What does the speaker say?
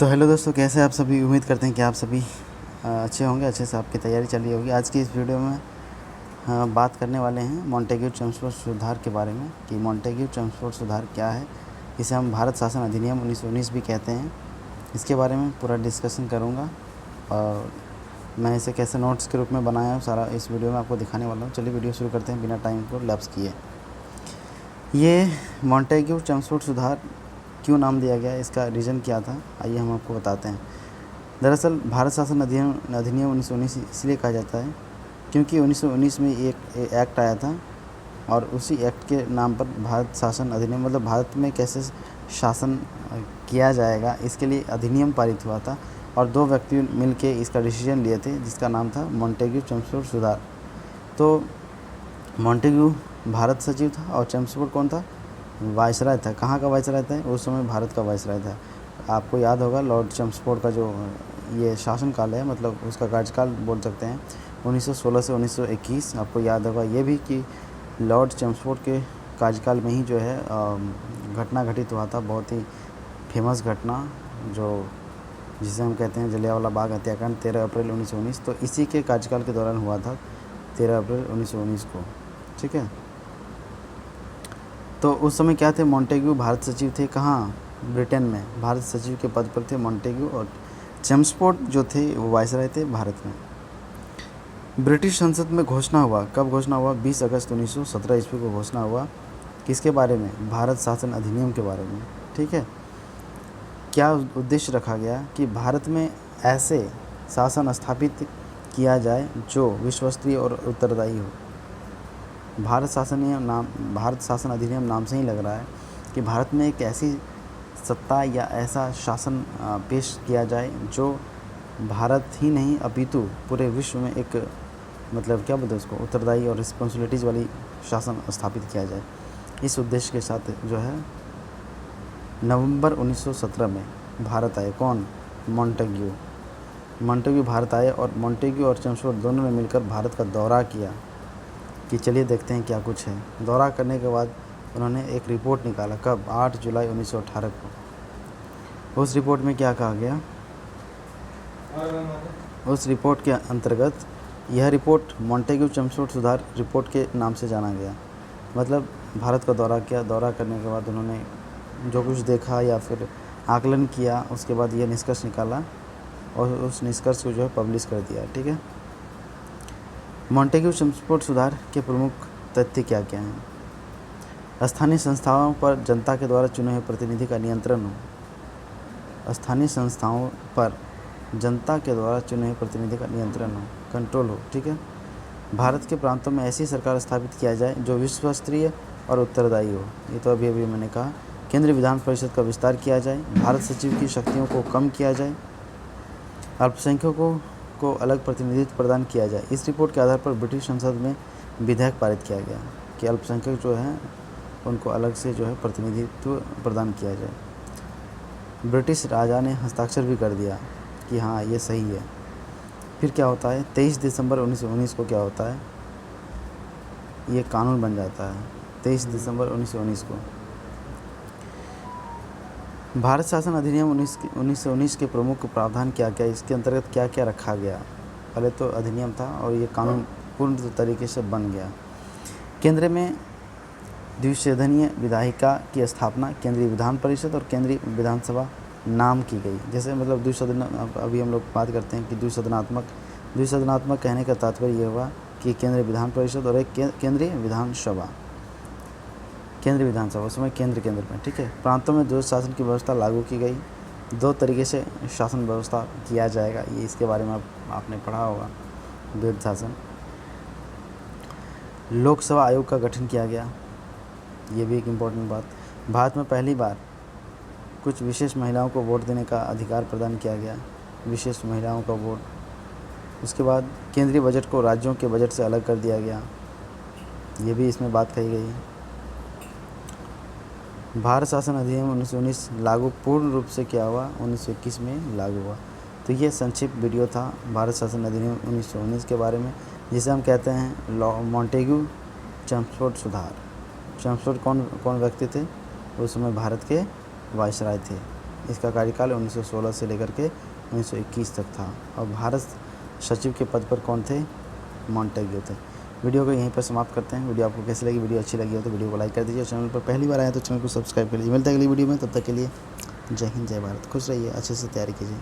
तो हेलो दोस्तों, कैसे आप सभी। उम्मीद करते हैं कि आप सभी अच्छे होंगे, अच्छे से आपकी तैयारी चल रही होगी। आज की इस वीडियो में बात करने वाले हैं मॉन्टेग्यू चेम्सफोर्ड सुधार के बारे में कि मॉन्टेग्यू चेम्सफोर्ड सुधार क्या है। इसे हम भारत शासन अधिनियम 1919 भी कहते हैं। इसके बारे में पूरा डिस्कशन करूँगा और मैं इसे कैसे नोट्स के रूप में बनाया हूँ सारा इस वीडियो में आपको दिखाने वाला हूँ। चलिए वीडियो शुरू करते हैं बिना टाइम को लैप्स किए। ये मॉन्टेग्यू चेम्सफोर्ड सुधार क्यों नाम दिया गया, इसका रीज़न क्या था, आइए हम आपको बताते हैं। दरअसल भारत शासन अधिनियम 1919 इसलिए कहा जाता है क्योंकि 1919 में एक एक्ट आया था और उसी एक्ट के नाम पर भारत शासन अधिनियम, मतलब भारत में कैसे शासन किया जाएगा, इसके लिए अधिनियम पारित हुआ था और दो व्यक्ति मिलके इसका डिसीजन लिए थे जिसका नाम था मॉन्टेग्यू चेम्सफोर्ड सुधार। तो मॉन्टेग्यू भारत सचिव था और चेम्सफोर्ड कौन था, वायसराय था। कहाँ का वायसराय था, उस समय भारत का वायसराय था। आपको याद होगा लॉर्ड चेम्सफोर्ड का जो ये शासनकाल है, मतलब उसका कार्यकाल बोल सकते हैं 1916 से 1921। आपको याद होगा ये भी कि लॉर्ड चेम्सफोर्ड के कार्यकाल में ही जो है घटना घटित हुआ था, बहुत ही फेमस घटना जो जिसे हम कहते हैं जलियांवाला बाग हत्याकांड 13 अप्रैल 1919। तो इसी के कार्यकाल के दौरान हुआ था 13 अप्रैल 1919 को, ठीक है। तो उस समय क्या थे, मॉन्टेग्यू भारत सचिव थे। कहाँ, ब्रिटेन में भारत सचिव के पद पर थे मॉन्टेग्यू, और चेम्सफोर्ड जो थे वो वायसराय थे भारत में। ब्रिटिश संसद में घोषणा हुआ, कब घोषणा हुआ, 20 अगस्त 1917 ईस्वी को घोषणा हुआ। किसके बारे में, भारत शासन अधिनियम के बारे में, ठीक है। क्या उद्देश्य रखा गया कि भारत में ऐसे शासन स्थापित किया जाए जो विश्वस्तरीय और उत्तरदायी हो। भारत शासन अधिनियम नाम से ही लग रहा है कि भारत में एक ऐसी सत्ता या ऐसा शासन पेश किया जाए जो भारत ही नहीं अपितु पूरे विश्व में एक, मतलब क्या बोलते हैं उसको, उत्तरदायी और रिस्पॉन्सिबिलिटीज़ वाली शासन स्थापित किया जाए। इस उद्देश्य के साथ जो है नवंबर 1917 में भारत आए। कौन, मॉन्टेग्यू भारत आए और मॉन्टेग्यू और चेम्सफोर्ड दोनों ने मिलकर भारत का दौरा किया कि चलिए देखते हैं क्या कुछ है। दौरा करने के बाद उन्होंने एक रिपोर्ट निकाला, कब, 8 जुलाई 1918 को। उस रिपोर्ट में क्या कहा गया, उस रिपोर्ट के अंतर्गत यह रिपोर्ट मॉन्टेग्यू चेम्सफोर्ड सुधार रिपोर्ट के नाम से जाना गया। मतलब भारत का दौरा किया, दौरा करने के बाद उन्होंने जो कुछ देखा या फिर आकलन किया, उसके बाद यह निष्कर्ष निकाला और उस निष्कर्ष को जो है पब्लिश कर दिया, ठीक है। मॉन्टेग्यू चेम्सफोर्ड सुधार के प्रमुख तथ्य क्या क्या हैं। स्थानीय संस्थाओं पर जनता के द्वारा चुने हुए प्रतिनिधि का नियंत्रण हो। स्थानीय संस्थाओं पर जनता के द्वारा चुने हुए प्रतिनिधि का नियंत्रण हो, कंट्रोल हो, ठीक है। भारत के प्रांतों में ऐसी सरकार स्थापित किया जाए जो विश्वस्तरीय और उत्तरदायी हो। ये तो अभी अभी मैंने कहा। केंद्रीय विधान परिषद का विस्तार किया जाए। भारत सचिव की शक्तियों को कम किया जाए। अल्पसंख्यकों को अलग प्रतिनिधित्व प्रदान किया जाए। इस रिपोर्ट के आधार पर ब्रिटिश संसद में विधेयक पारित किया गया कि अल्पसंख्यक जो हैं उनको अलग से जो है प्रतिनिधित्व प्रदान किया जाए। ब्रिटिश राजा ने हस्ताक्षर भी कर दिया कि हाँ ये सही है। फिर क्या होता है, 23 दिसंबर 1919 को क्या होता है, ये कानून बन जाता है 23 दिसंबर 1919 को। भारत शासन अधिनियम 1919 के प्रमुख प्रावधान क्या क्या, इसके अंतर्गत क्या क्या रखा गया। पहले तो अधिनियम था और ये कानून पूर्ण तरीके से बन गया। केंद्र में द्विसदनीय विधायिका की स्थापना, केंद्रीय विधान परिषद और केंद्रीय विधानसभा नाम की गई। जैसे मतलब द्विसदन, अभी हम लोग बात करते हैं कि द्विसदनात्मक कहने का तात्पर्य ये हुआ कि केंद्रीय विधान परिषद और एक केंद्रीय विधानसभा, उसमें केंद्र में, ठीक है। प्रांतों में द्वैध शासन की व्यवस्था लागू की गई। दो तरीके से शासन व्यवस्था किया जाएगा, ये इसके बारे में आपने पढ़ा होगा, द्वैध शासन। लोकसभा आयोग का गठन किया गया, ये भी एक इम्पोर्टेंट बात। भारत में पहली बार कुछ विशेष महिलाओं को वोट देने का अधिकार प्रदान किया गया, विशेष महिलाओं का वोट। उसके बाद केंद्रीय बजट को राज्यों के बजट से अलग कर दिया गया, ये भी इसमें बात कही गई है। भारत शासन अधिनियम 1919 लागू पूर्ण रूप से क्या हुआ, 1921 में लागू हुआ। तो ये संक्षिप्त वीडियो था भारत शासन अधिनियम 1919 के बारे में, जिसे हम कहते हैं मॉन्टेग्यू चेम्सफोर्ड सुधार। चेम्सफोर्ड कौन व्यक्ति थे, उस समय भारत के वायसराय थे। इसका कार्यकाल 1916 से लेकर के 1921 तक था। और भारत सचिव के पद पर कौन थे? मॉन्टेग्यू थे। वीडियो को यहीं पर समाप्त करते हैं। वीडियो आपको कैसी लगी? वीडियो अच्छी लगी हो तो वीडियो को लाइक कर दीजिए। चैनल पर पहली बार आए तो चैनल को सब्सक्राइब कर लीजिए। मिलते हैं अगली वीडियो में, तब तक के लिए जय हिंद जय भारत। खुश रहिए, अच्छे से तैयारी कीजिए।